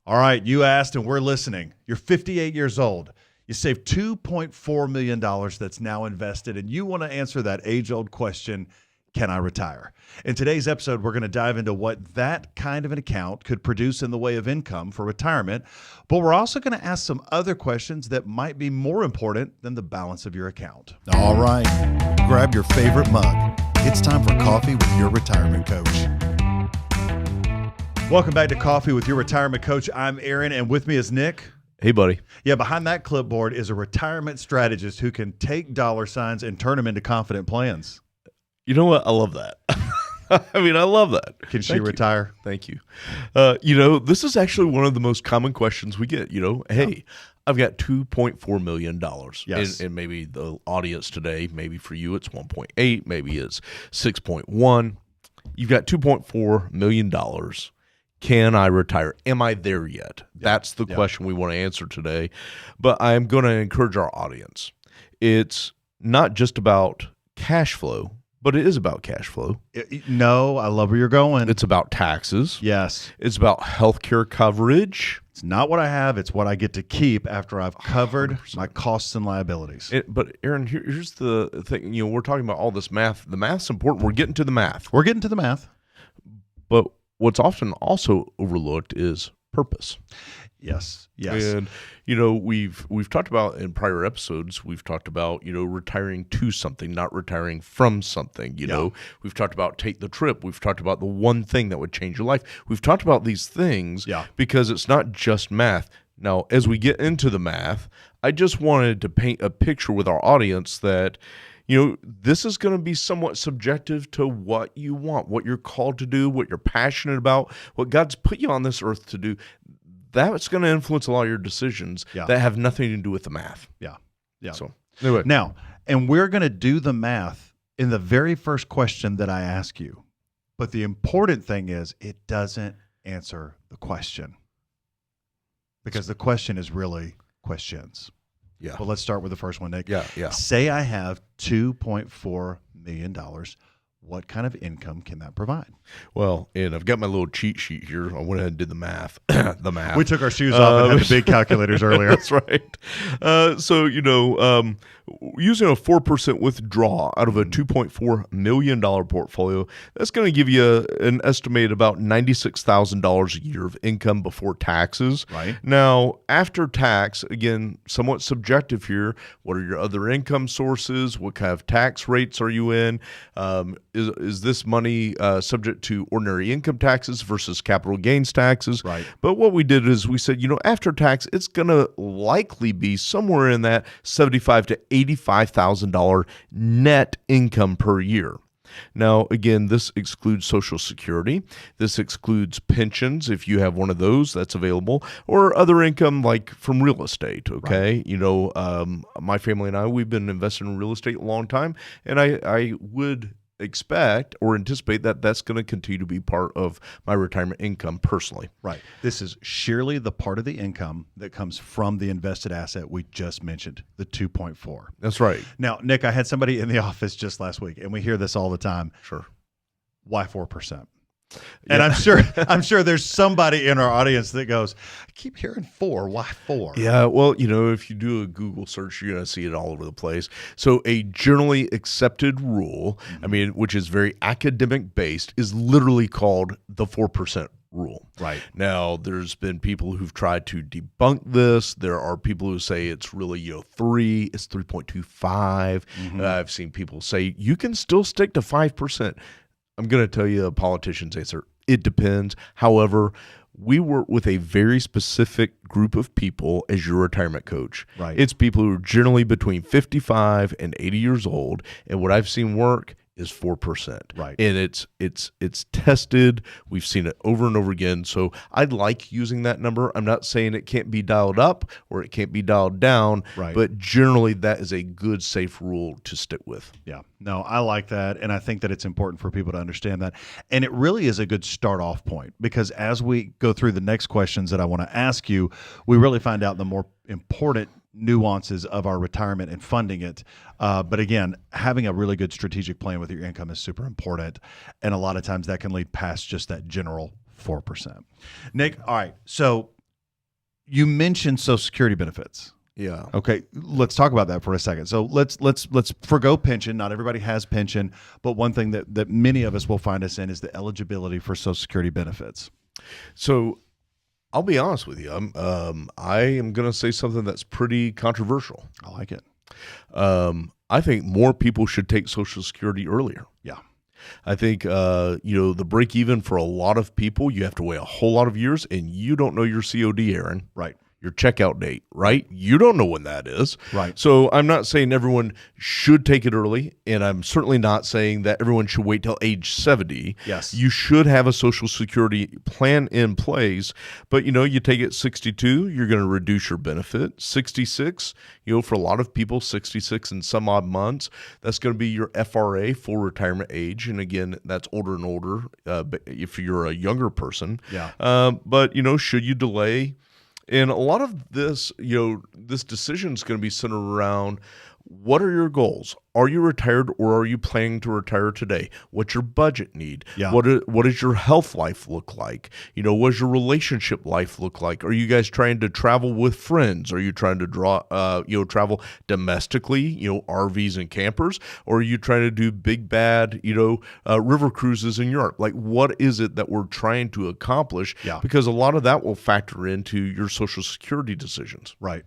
All right, you asked and we're listening. You're 58 years old. You saved $2.4 million that's now invested, and you want to answer that age-old question, can I retire? In today's episode, we're going to dive into what that kind of an account could produce in the way of income for retirement, but we're also going to ask some other questions that might be more important than the balance of your account. All right, grab your favorite mug. It's time for Coffee with Your Retirement Coach. Welcome back to Coffee with Your Retirement Coach. I'm Aaron, and with me is Nick. Hey, buddy. Yeah, behind that clipboard is a retirement strategist who can take dollar signs and turn them into confident plans. You know what? I love that. I love that. Can she retire? Thank you. This is actually one of the most common questions we get. Hey, I've got $2.4 million. Yes. And maybe the audience today, maybe for you it's 1.8, maybe it's 6.1. You've got $2.4 million. Can I retire? Am I there yet? That's the question we want to answer today. But I'm going to encourage our audience. It's not just about cash flow, but it is about cash flow. No, I love where you're going. It's about taxes. Yes. It's about healthcare coverage. It's not what I have. It's what I get to keep after I've covered 100%. My costs and liabilities. But Aaron, here's the thing. We're talking about all this math. The math's important. We're getting to the math. But what's often also overlooked is purpose. Yes. And we've talked about in prior episodes, we've talked about, retiring to something, not retiring from something. We've talked about take the trip. We've talked about the one thing that would change your life. We've talked about these things because it's not just math. Now, as we get into the math, I just wanted to paint a picture with our audience that this is going to be somewhat subjective to what you want, what you're called to do, what you're passionate about, what God's put you on this earth to do. That's going to influence a lot of your decisions that have nothing to do with the math. Yeah. So anyway. Now, and we're going to do the math in the very first question that I ask you. But the important thing is it doesn't answer the question. Because the question is really questions. Yeah. Well, let's start with the first one, Nick. Yeah. Say I have $2.4 million. What kind of income can that provide? Well, and I've got my little cheat sheet here. I went ahead and did the math. We took our shoes off and had the big calculators earlier. That's right. Using a 4% withdrawal out of a $2.4 million portfolio, that's going to give you an estimated about $96,000 a year of income before taxes. Right. Now, after tax, again, somewhat subjective here. What are your other income sources? What kind of tax rates are you in? Is this money subject to ordinary income taxes versus capital gains taxes? Right. But what we did is we said, after tax, it's going to likely be somewhere in that $75,000 to $85,000 net income per year. Now, again, this excludes Social Security. This excludes pensions, if you have one of those that's available, or other income like from real estate, okay? Right. My family and I, we've been investing in real estate a long time, and I would expect or anticipate that that's going to continue to be part of my retirement income personally. Right. This is sheerly the part of the income that comes from the invested asset we just mentioned, the 2.4. That's right. Now, Nick, I had somebody in the office just last week, and we hear this all the time. Sure. Why 4%? And I'm sure there's somebody in our audience that goes, I keep hearing 4. Why 4? Yeah, well, if you do a Google search, you're going to see it all over the place. So a generally accepted rule, which is very academic based, is literally called the 4% rule. Right. Now, there's been people who've tried to debunk this. There are people who say it's really 3, it's 3.25. I've seen people say you can still stick to 5%. I'm going to tell you a politician's answer. It depends. However, we work with a very specific group of people as your retirement coach. Right. It's people who are generally between 55 and 80 years old. And what I've seen work is 4%. Right. And it's tested. We've seen it over and over again. So I like using that number. I'm not saying it can't be dialed up or it can't be dialed down, right, but generally that is a good, safe rule to stick with. Yeah. No, I like that. And I think that it's important for people to understand that. And it really is a good start off point, because as we go through the next questions that I want to ask you, we really find out the more important nuances of our retirement and funding it. But again, having a really good strategic plan with your income is super important. And a lot of times that can lead past just that general 4%. Nick, all right. So you mentioned Social Security benefits. Yeah. Okay, let's talk about that for a second. So let's forgo pension. Not everybody has pension, but one thing that many of us will find us in is the eligibility for Social Security benefits. So I'll be honest with you. I am going to say something that's pretty controversial. I like it. I think more people should take Social Security earlier. Yeah. I think, the break even for a lot of people, you have to wait a whole lot of years, and you don't know your COD, Aaron. Right. Your checkout date, right? You don't know when that is. Right. So I'm not saying everyone should take it early, and I'm certainly not saying that everyone should wait till age 70. Yes. You should have a Social Security plan in place, but you take it 62, you're going to reduce your benefit. 66, for a lot of people, 66 and some odd months, that's going to be your FRA, full retirement age. And again, that's older and older if you're a younger person. Yeah. But, should you delay? And a lot of this, this decision is going to be centered around, what are your goals? Are you retired, or are you planning to retire today? What's your budget need? Yeah. What does your health life look like? What does your relationship life look like? Are you guys trying to travel with friends? Are you trying to travel domestically, RVs and campers? Or are you trying to do big, bad, river cruises in Europe? Like, what is it that we're trying to accomplish? Yeah. Because a lot of that will factor into your Social Security decisions. Right.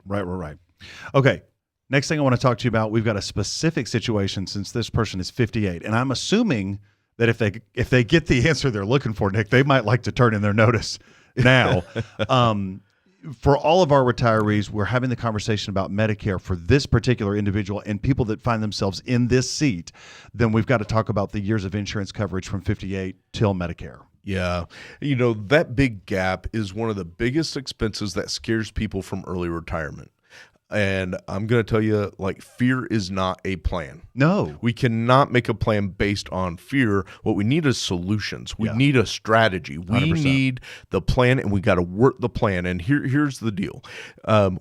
Okay. Next thing I want to talk to you about, we've got a specific situation since this person is 58. And I'm assuming that if they get the answer they're looking for, Nick, they might like to turn in their notice now. For all of our retirees, we're having the conversation about Medicare for this particular individual and people that find themselves in this seat. Then we've got to talk about the years of insurance coverage from 58 till Medicare. Yeah. That big gap is one of the biggest expenses that scares people from early retirement. And I'm going to tell you, fear is not a plan. No. We cannot make a plan based on fear. What we need is solutions. We need a strategy. We 100%. need the plan, and we got to work the plan. And here's the deal.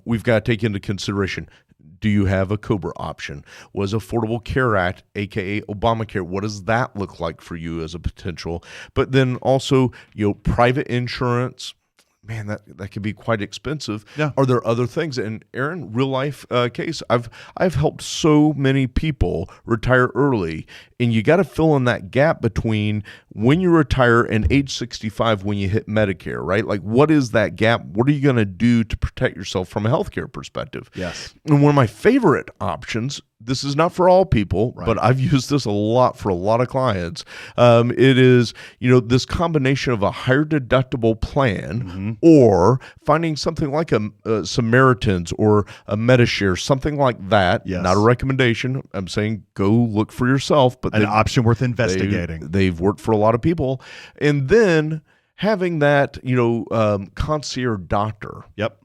We've got to take into consideration, do you have a COBRA option? Was Affordable Care Act, aka Obamacare, what does that look like for you as a potential? But then also, private insurance. Man, that could be quite expensive. Yeah. Are there other things? And Aaron, real life case, I've helped so many people retire early, and you got to fill in that gap between when you retire and age 65 when you hit Medicare, right? Like, what is that gap? What are you going to do to protect yourself from a healthcare perspective? Yes. And one of my favorite options, this is not for all people, but I've used this a lot for a lot of clients. It is, this combination of a higher deductible plan or finding something like a Samaritans or a Medishare, something like that. Yes. Not a recommendation. I'm saying go look for yourself. But An option worth investigating. They've worked for a lot of people. And then having that, concierge doctor. Yep.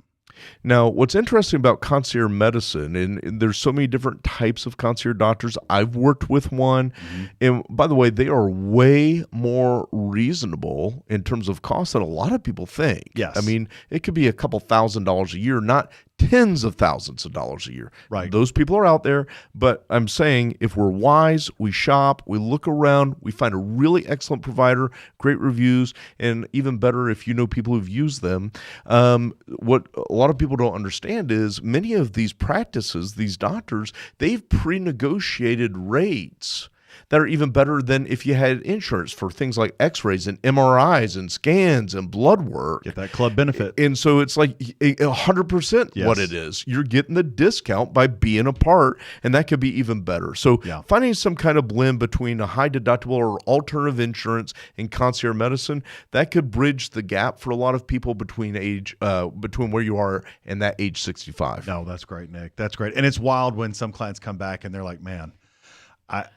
Now, what's interesting about concierge medicine, and there's so many different types of concierge doctors. I've worked with one. And by the way, they are way more reasonable in terms of cost than a lot of people think. Yes. I mean, it could be a couple $1,000s a year, not tens of thousands of dollars a year. Right. Those people are out there, but I'm saying if we're wise, we shop, we look around, we find a really excellent provider, great reviews, and even better if you know people who've used them. What a lot of people don't understand is many of these practices, these doctors, they've pre-negotiated rates that are even better than if you had insurance for things like x-rays and MRIs and scans and blood work. Get that club benefit. And so it's like 100% Yes. what it is. You're getting the discount by being a part, and that could be even better. So finding some kind of blend between a high deductible or alternative insurance and concierge medicine, that could bridge the gap for a lot of people between where you are and that age 65. No, that's great, Nick. That's great. And it's wild when some clients come back and they're like, man,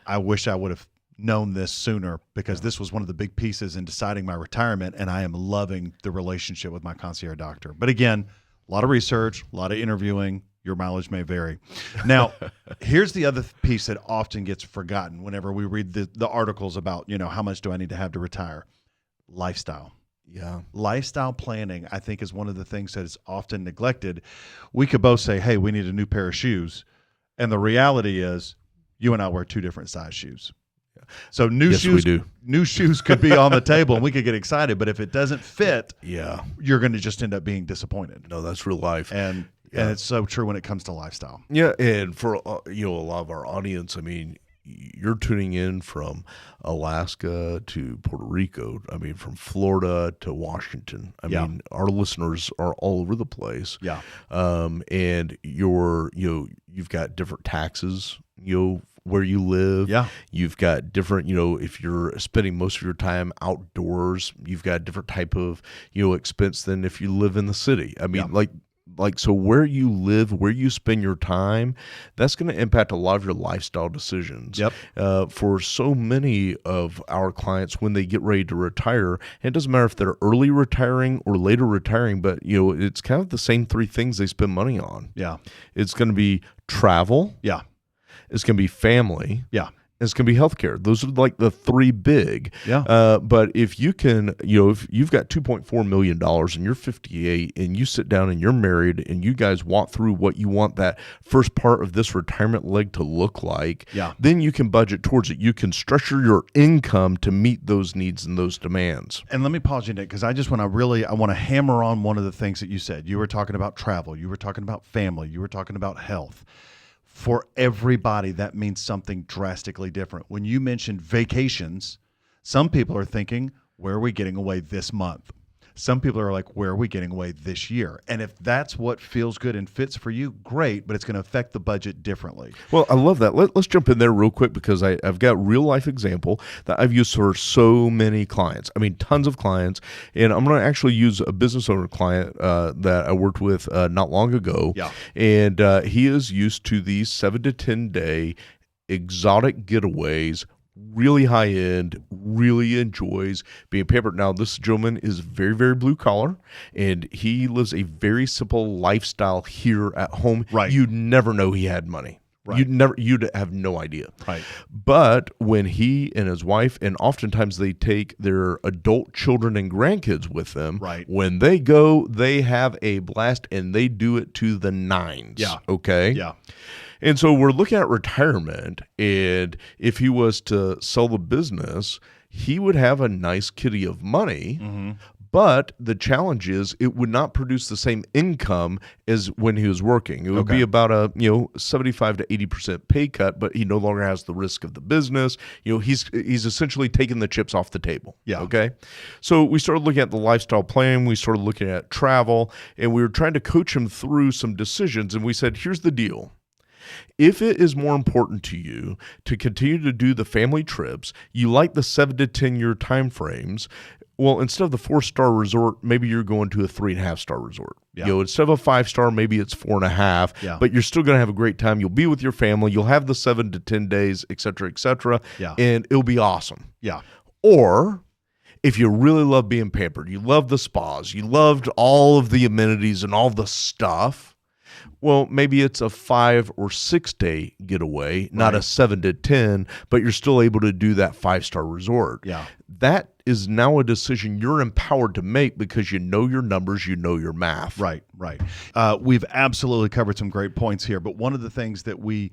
I wish I would have known this sooner, because this was one of the big pieces in deciding my retirement, and I am loving the relationship with my concierge doctor. But again, a lot of research, a lot of interviewing. Your mileage may vary. Now, here's the other piece that often gets forgotten whenever we read the articles about, how much do I need to have to retire? Lifestyle. Yeah. Lifestyle planning, I think, is one of the things that is often neglected. We could both say, hey, we need a new pair of shoes. And the reality is, you and I wear two different size shoes. So new Yes, shoes, we do. new shoes could be on the table, and we could get excited. But if it doesn't fit, Yeah. you're going to just end up being disappointed. No, that's real life. And it's so true when it comes to lifestyle. Yeah, and for a lot of our audience, I mean, you're tuning in from Alaska to Puerto Rico. I mean, from Florida to Washington. I mean, our listeners are all over the place. Yeah. And you've got different taxes, where you live. Yeah. You've got different, if you're spending most of your time outdoors, you've got a different type of, expense than if you live in the city. I mean, so where you live, where you spend your time, that's going to impact a lot of your lifestyle decisions. Yep. For so many of our clients, when they get ready to retire, and it doesn't matter if they're early retiring or later retiring, but it's kind of the same three things they spend money on. Yeah. It's going to be travel. Yeah. It's going to be family. Yeah. It's going to be healthcare. Those are like the three big. Yeah. But if you can, if you've got $2.4 million and you're 58 and you sit down and you're married and you guys walk through what you want that first part of this retirement leg to look like, then you can budget towards it. You can structure your income to meet those needs and those demands. And let me pause you, Nick, because I want to hammer on one of the things that you said. You were talking about travel. You were talking about family. You were talking about health. For everybody, that means something drastically different. When you mentioned vacations, some people are thinking, where are we getting away this month? Some people are like, where are we getting away this year? And if that's what feels good and fits for you, great, but it's going to affect the budget differently. Well, I love that. Let's jump in there real quick because I've got real life example that I've used for so many clients. I mean, tons of clients. And I'm going to actually use a business owner client that I worked with not long ago. Yeah. And he is used to these 7 to 10 day exotic getaways, really high end, really enjoys being pampered. Now, this gentleman is very, very blue collar, and he lives a very simple lifestyle here at home. Right. You'd never know he had money. Right. You'd have no idea. Right. But when he and his wife, and oftentimes they take their adult children and grandkids with them, Right. when they go, they have a blast and they do it to the nines. Yeah. Okay. Yeah. And so we're looking at retirement, and if he was to sell the business, he would have a nice kitty of money. Mm-hmm. But the challenge is it would not produce the same income as when he was working. It would be about a 75 to 80% pay cut, but he no longer has the risk of the business. He's essentially taking the chips off the table. Yeah. Okay. So we started looking at the lifestyle plan. We started looking at travel, and we were trying to coach him through some decisions. And we said, here's the deal. If it is more important to you to continue to do the family trips, you like the 7 to 10 year time frames, well, instead of the 4-star resort, maybe you're going to a 3.5-star resort. Yeah. Instead of a 5-star, maybe it's 4.5. Yeah. But you're still going to have a great time. You'll be with your family. You'll have the 7 to 10 days, et cetera, Yeah. and it'll be awesome. Yeah. Or if you really love being pampered, you love the spas, you loved all of the amenities and all the stuff. Well, maybe it's a 5 or 6 day getaway, not Right. a 7 to 10, but you're still able to do that 5-star resort. Yeah. That is now a decision you're empowered to make because you know your numbers, you know your math. Right. We've absolutely covered some great points here, but one of the things that we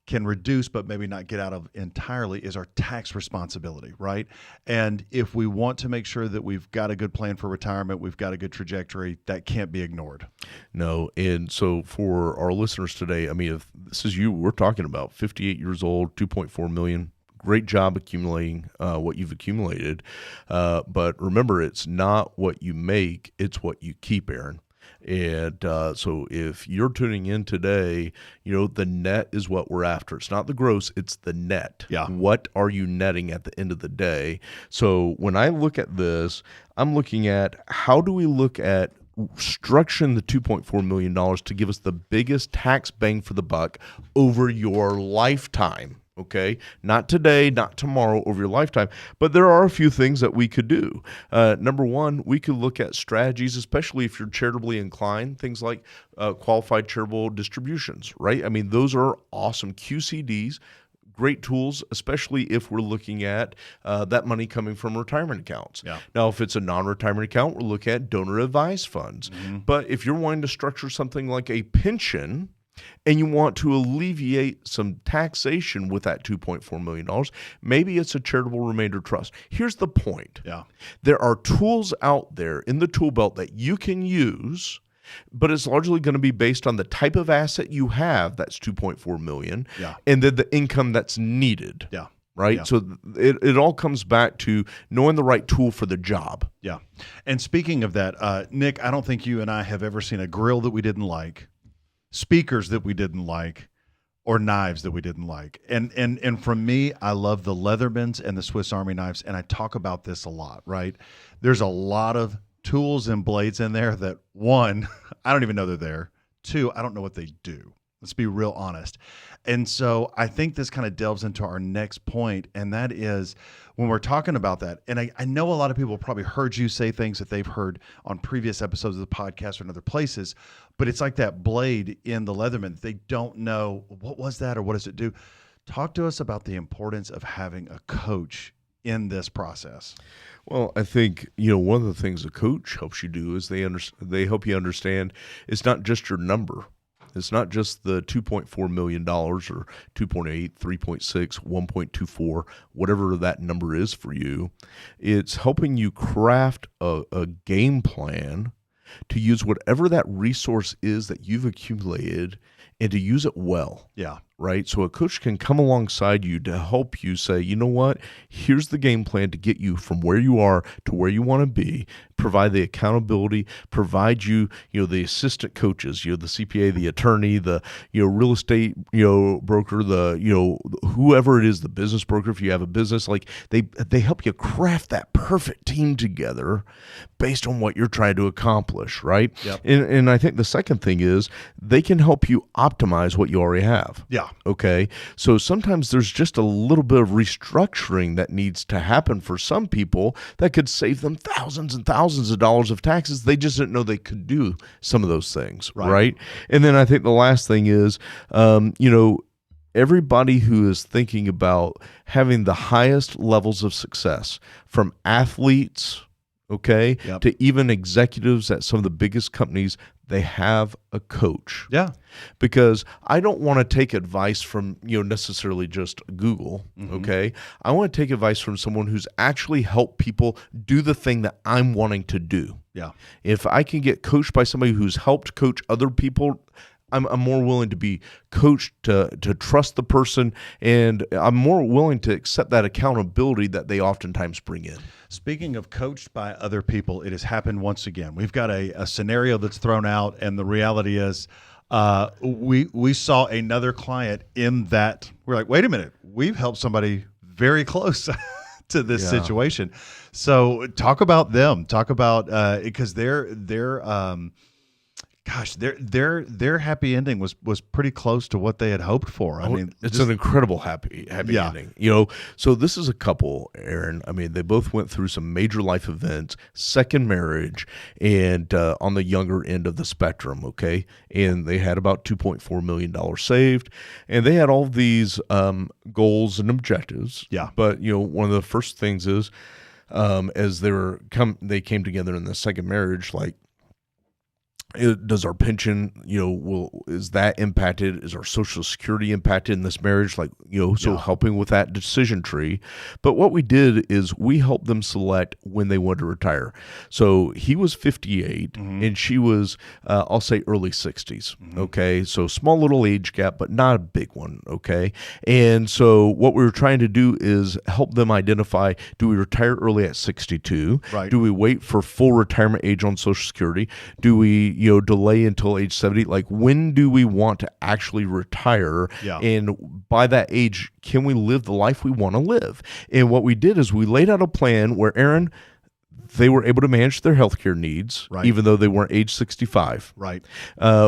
can reduce but maybe not get out of entirely is our tax responsibility, right? And if we want to make sure that we've got a good plan for retirement, we've got a good trajectory, that can't be ignored. No, and so for our listeners today, I mean, if this is you, we're talking about 58 years old, 2.4 million. Great job accumulating what you've accumulated. But remember, it's not what you make, it's what you keep, Aaron. And so if you're tuning in today, the net is what we're after. It's not the gross, it's the net. Yeah. What are you netting at the end of the day? So when I look at this, I'm looking at how do we look at structuring the $2.4 million to give us the biggest tax bang for the buck over your lifetime. Okay, not today, not tomorrow, over your lifetime. But there are a few things that we could do. Number one, we could look at strategies, especially if you're charitably inclined, things like qualified charitable distributions, right? I mean, those are awesome QCDs, great tools, especially if we're looking at that money coming from retirement accounts. Yeah. Now, if it's a non-retirement account, we're looking at donor advised funds. Mm-hmm. But if you're wanting to structure something like a pension, and you want to alleviate some taxation with that $2.4 million, maybe it's a charitable remainder trust. Here's the point. Yeah. There are tools out there in the tool belt that you can use, but it's largely going to be based on the type of asset you have, that's $2.4 million, Yeah. and then the income that's needed. Yeah. Right? Yeah. So it all comes back to knowing the right tool for the job. Yeah. And speaking of that, Nick, I don't think you and I have ever seen a grill that we didn't like, speakers that we didn't like, or knives that we didn't like. And from me, I love the Leathermans and the Swiss Army knives, and I talk about this a lot, right? There's a lot of tools and blades in there that, one, I don't even know they're there. Two, I don't know what they do. Let's be real honest. And so I think this kind of delves into our next point, and that is when we're talking about that, and I know a lot of people probably heard you say things that they've heard on previous episodes of the podcast or in other places, but it's like that blade in the Leatherman. They don't know, what was that or what does it do? Talk to us about the importance of having a coach in this process. Well, I think, one of the things a coach helps you do is they help you understand it's not just your number. It's not just the $2.4 million or 2.8, 3.6, 1.24, whatever that number is for you. It's helping you craft a game plan to use whatever that resource is that you've accumulated and to use it well. Yeah. Right? So a coach can come alongside you to help you say, you know what, here's the game plan to get you from where you are to where you want to be, provide the accountability, provide you, the assistant coaches, the CPA, the attorney, the, real estate, broker, the, whoever it is, the business broker, if you have a business, like they help you craft that perfect team together based on what you're trying to accomplish. Right. Yep. And I think the second thing is they can help you optimize what you already have. Yeah. Okay. So sometimes there's just a little bit of restructuring that needs to happen for some people that could save them thousands and thousands of dollars of taxes. They just didn't know they could do some of those things. Right. And then I think the last thing is, everybody who is thinking about having the highest levels of success, from athletes, Yep. to even executives at some of the biggest companies, they have a coach. Yeah. Because I don't want to take advice from, necessarily just Google, okay? I want to take advice from someone who's actually helped people do the thing that I'm wanting to do. Yeah. If I can get coached by somebody who's helped coach other people, I'm more willing to be coached, to trust the person, and I'm more willing to accept that accountability that they oftentimes bring in. Speaking of coached by other people, it has happened once again. We've got a scenario that's thrown out, and the reality is we saw another client in that. We're like, wait a minute, we've helped somebody very close to this situation. So talk about them. Talk about because their happy ending was pretty close to what they had hoped for. I mean, it's an incredible happy ending. So this is a couple, Aaron. I mean, they both went through some major life events, second marriage, and on the younger end of the spectrum. Okay, and they had about $2.4 million saved, and they had all these goals and objectives. Yeah, but one of the first things is as they came together in the second marriage, like, does our pension, is that impacted? Is our Social Security impacted in this marriage? Helping with that decision tree. But what we did is we helped them select when they wanted to retire. So he was 58 and she was, I'll say early 60s. Okay. So small little age gap, but not a big one. Okay. And so what we were trying to do is help them identify, do we retire early at 62? Right. Do we wait for full retirement age on Social Security? Do we delay until age 70? Like, when do we want to actually retire? Yeah. And by that age, can we live the life we want to live? And what we did is we laid out a plan where, Aaron, they were able to manage their healthcare needs, right, even though they weren't age 65. Right.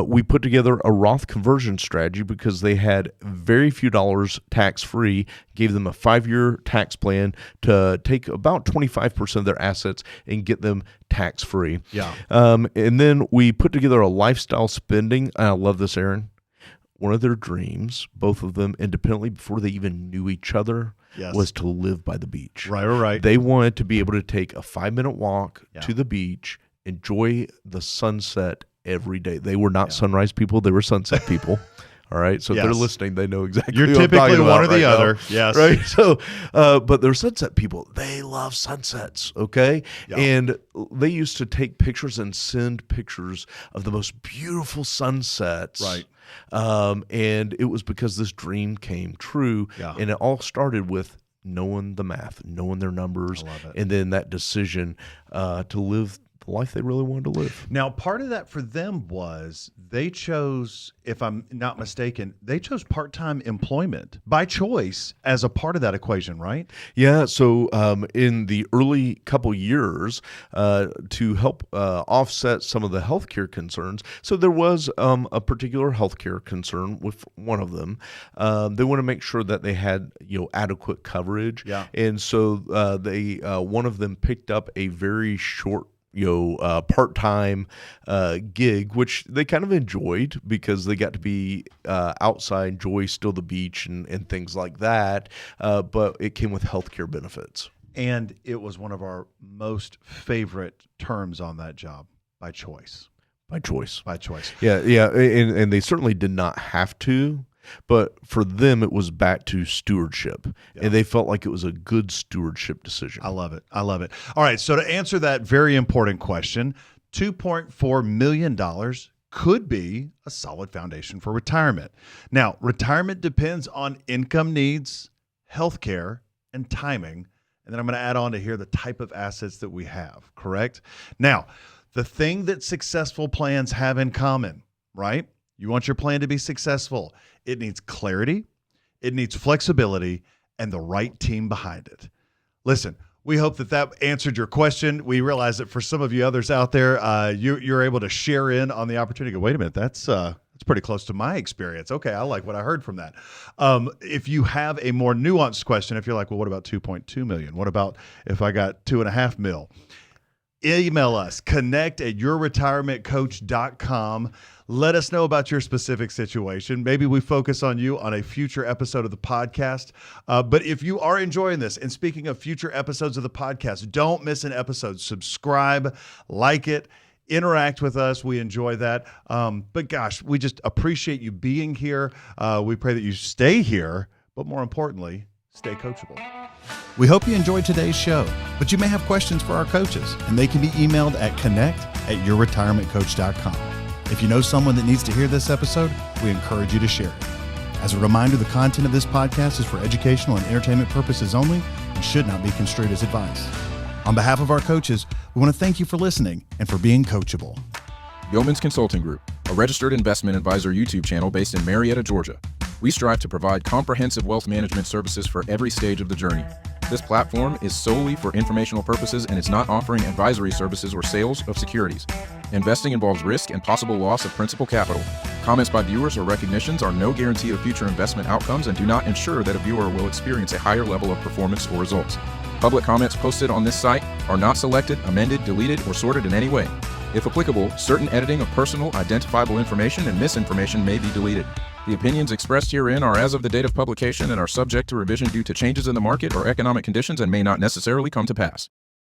We put together a Roth conversion strategy because they had very few dollars tax-free, gave them a 5-year tax plan to take about 25% of their assets and get them tax-free. Yeah. And then we put together a lifestyle spending. I love this, Aaron. One of their dreams, both of them independently before they even knew each other, was to live by the beach. Right. They wanted to be able to take a 5-minute walk to the beach, enjoy the sunset every day. They were not sunrise people. They were sunset people. All right. So if they're Yes. listening, they know exactly You're what I'm typically talking one about or the right now. other. Yes. Right. So, but they're sunset people. They love sunsets. Okay. Yeah. And they used to take pictures and send pictures of the most beautiful sunsets. Right. And it was because this dream came true. Yeah. And it all started with knowing the math, knowing their numbers, I love it. and then that decision to live the life they really wanted to live. Now, part of that for them was they chose, if I'm not mistaken, they chose part-time employment by choice as a part of that equation, right? Yeah. So in the early couple years, to help offset some of the healthcare concerns, so there was a particular healthcare concern with one of them. They want to make sure that they had adequate coverage. Yeah. And so they one of them picked up a very short part-time gig, which they kind of enjoyed because they got to be outside, enjoy still the beach and things like that. But it came with healthcare benefits. And it was one of our most favorite terms on that job, by choice. By choice. By choice. Yeah, and they certainly did not have to, but for them it was back to stewardship, and they felt like it was a good stewardship decision. I love it. I love it. All right, so to answer that very important question, $2.4 million could be a solid foundation for retirement. Now, retirement depends on income needs, healthcare, and timing. And then I'm going to add on to here the type of assets that we have, correct? Now, the thing that successful plans have in common, right? You want your plan to be successful. It needs clarity, it needs flexibility, and the right team behind it. Listen, we hope that answered your question. We realize that for some of you others out there, you're able to share in on the opportunity. Go, wait a minute, that's pretty close to my experience. Okay, I like what I heard from that. If you have a more nuanced question, if you're like, well, what about 2.2 million? What about if I got 2.5 mil? Email us, connect@yourretirementcoach.com. Let us know about your specific situation. Maybe we focus on you on a future episode of the podcast. But if you are enjoying this, and speaking of future episodes of the podcast, don't miss an episode. Subscribe, like it, interact with us. We enjoy that. But gosh, we just appreciate you being here. We pray that you stay here, but more importantly, stay coachable. We hope you enjoyed today's show, but you may have questions for our coaches, and they can be emailed at connect@yourretirementcoach.com. If you know someone that needs to hear this episode, we encourage you to share it. As a reminder, the content of this podcast is for educational and entertainment purposes only and should not be construed as advice. On behalf of our coaches, we want to thank you for listening and for being coachable. Yeoman's Consulting Group, a registered investment advisor YouTube channel based in Marietta, Georgia. We strive to provide comprehensive wealth management services for every stage of the journey. This platform is solely for informational purposes and is not offering advisory services or sales of securities. Investing involves risk and possible loss of principal capital. Comments by viewers or recognitions are no guarantee of future investment outcomes and do not ensure that a viewer will experience a higher level of performance or results. Public comments posted on this site are not selected, amended, deleted, or sorted in any way. If applicable, certain editing of personal, identifiable information and misinformation may be deleted. The opinions expressed herein are as of the date of publication and are subject to revision due to changes in the market or economic conditions and may not necessarily come to pass.